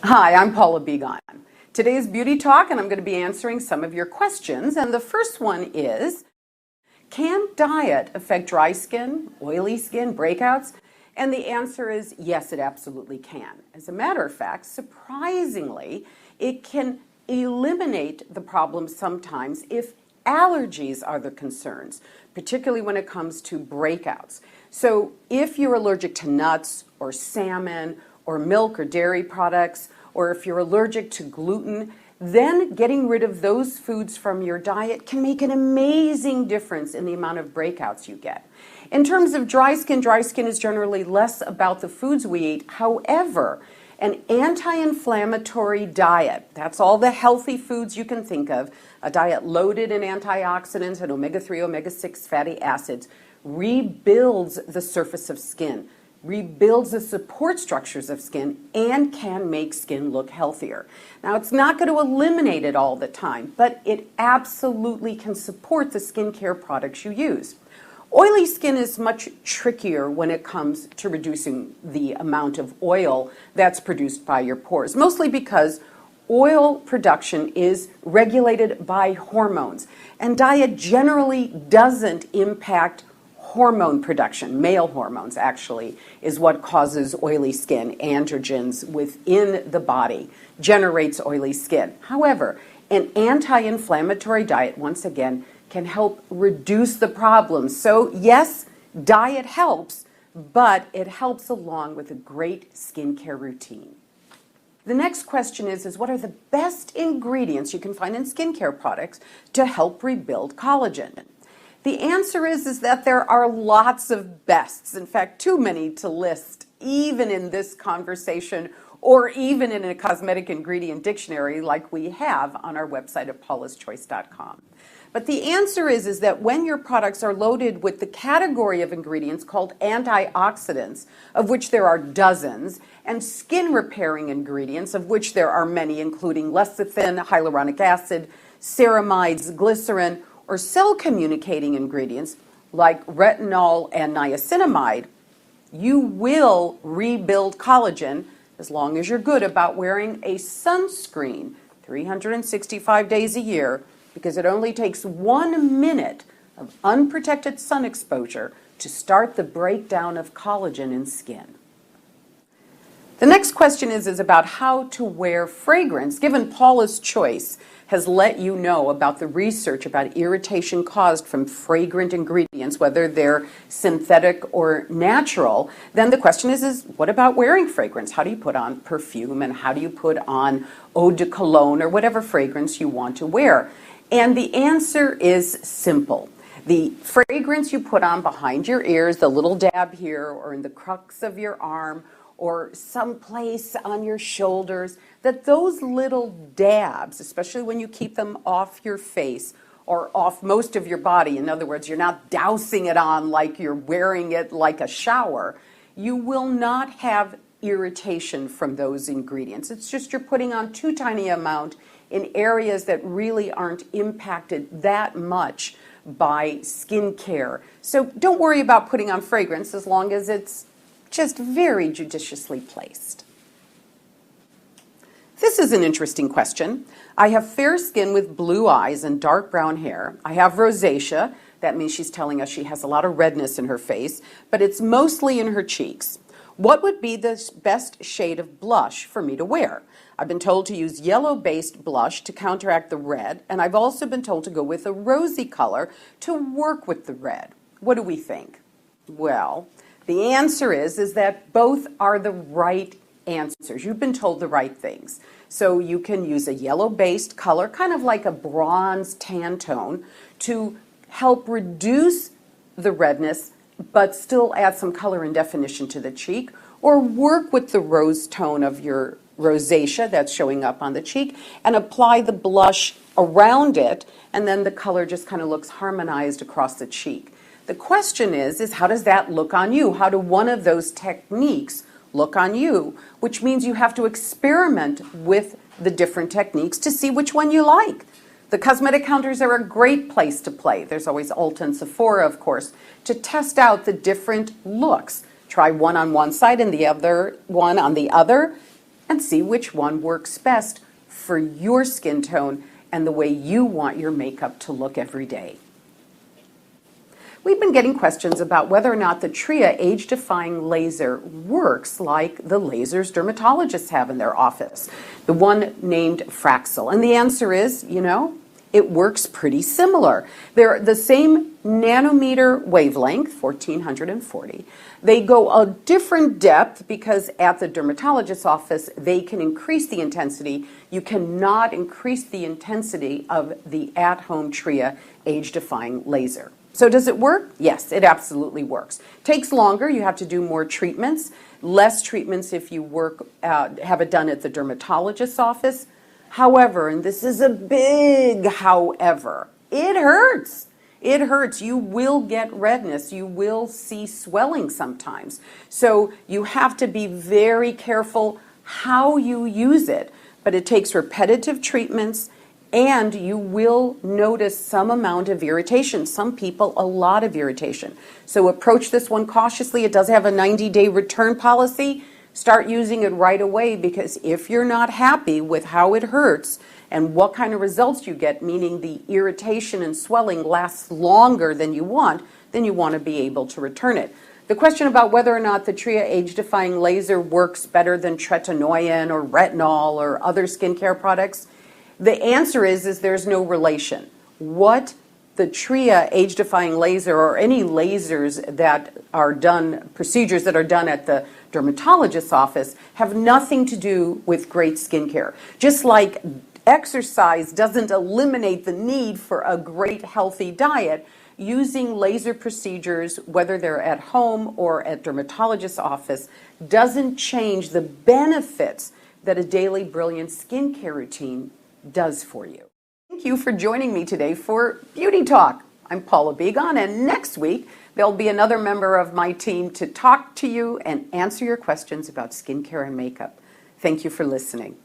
Hi, I'm Paula Begon. Today's Beauty Talk, and I'm going to be answering some of your questions. And the first one is, can diet affect dry skin, oily skin, breakouts? And the answer is yes, it absolutely can. As a matter of fact, surprisingly, it can eliminate the problem sometimes if allergies are the concerns, particularly when it comes to breakouts. So if you're allergic to nuts or salmon or milk or dairy products, or if you're allergic to gluten, then getting rid of those foods from your diet can make an amazing difference in the amount of breakouts you get. In terms of dry skin is generally less about the foods we eat. However, an anti-inflammatory diet, that's all the healthy foods you can think of, a diet loaded in antioxidants and omega-3, omega-6 fatty acids, rebuilds the surface of skin, rebuilds the support structures of skin, and can make skin look healthier. Now, it's not going to eliminate it all the time, but it absolutely can support the skincare products you use. Oily skin is much trickier when it comes to reducing the amount of oil that's produced by your pores, mostly because oil production is regulated by hormones, and diet generally doesn't impact hormone production. Male hormones, actually, is what causes oily skin. Androgens within the body generates oily skin. However, an anti-inflammatory diet, once again, can help reduce the problem. So yes, diet helps, but it helps along with a great skincare routine. The next question is what are the best ingredients you can find in skincare products to help rebuild collagen? The answer is that there are lots of bests. In fact, too many to list, even in this conversation or even in a cosmetic ingredient dictionary like we have on our website at paulaschoice.com. But the answer is that when your products are loaded with the category of ingredients called antioxidants, of which there are dozens, and skin repairing ingredients, of which there are many, including lecithin, hyaluronic acid, ceramides, glycerin, or cell communicating ingredients like retinol and niacinamide, you will rebuild collagen as long as you're good about wearing a sunscreen 365 days a year, because it only takes 1 minute of unprotected sun exposure to start the breakdown of collagen in skin. The next question is about how to wear fragrance, given Paula's Choice has let you know about the research about irritation caused from fragrant ingredients, whether they're synthetic or natural. Then the question is what about wearing fragrance? How do you put on perfume, and how do you put on eau de cologne or whatever fragrance you want to wear? And the answer is simple. The fragrance you put on behind your ears, the little dab here or in the crux of your arm or someplace on your shoulders, that those little dabs, especially when you keep them off your face or off most of your body, in other words, you're not dousing it on like you're wearing it like a shower, you will not have irritation from those ingredients. It's just you're putting on too tiny amount in areas that really aren't impacted that much by skincare. So don't worry about putting on fragrance as long as it's just very judiciously placed. This is an interesting question. I have fair skin with blue eyes and dark brown hair. I have rosacea. That means she's telling us she has a lot of redness in her face, but it's mostly in her cheeks. What would be the best shade of blush for me to wear? I've been told to use yellow-based blush to counteract the red, and I've also been told to go with a rosy color to work with the red. What do we think? Well, the answer is that both are the right answers. You've been told the right things. So you can use a yellow-based color, kind of like a bronze tan tone, to help reduce the redness but still add some color and definition to the cheek, or work with the rose tone of your rosacea that's showing up on the cheek and apply the blush around it, and then the color just kind of looks harmonized across the cheek. The question is how does that look on you? How do one of those techniques look on you? Which means you have to experiment with the different techniques to see which one you like. The cosmetic counters are a great place to play. There's always Ulta and Sephora, of course, to test out the different looks. Try one on one side and the other one on the other. and see which one works best for your skin tone and the way you want your makeup to look every day. We've been getting questions about whether or not the Tria age-defying laser works like the lasers dermatologists have in their office, the one named Fraxel. And the answer is, it works pretty similar. They're the same nanometer wavelength, 1440. They go a different depth because at the dermatologist's office, they can increase the intensity. You cannot increase the intensity of the at-home Tria age-defying laser. So does it work? Yes, it absolutely works. Takes longer. You have to do more treatments. Less treatments if you have it done at the dermatologist's office. However, and this is a big however, it hurts. It hurts. You will get redness. You will see swelling sometimes. So you have to be very careful how you use it. But it takes repetitive treatments, and you will notice some amount of irritation. Some people, a lot of irritation. So approach this one cautiously. It does have a 90-day return policy. Start using it right away, because if you're not happy with how it hurts and what kind of results you get, meaning the irritation and swelling lasts longer than you want, then you want to be able to return it. The question about whether or not the Tria age-defying laser works better than tretinoin or retinol or other skincare products, the answer is there's no relation. What the Tria age-defying laser or any lasers that are done, procedures that are done at the dermatologist's office have nothing to do with great skincare. Just like exercise doesn't eliminate the need for a great healthy diet, using laser procedures, whether they're at home or at dermatologist's office, doesn't change the benefits that a daily brilliant skincare routine does for you. Thank you for joining me today for Beauty Talk. I'm Paula Begon, and next week there'll be another member of my team to talk to you and answer your questions about skincare and makeup. Thank you for listening.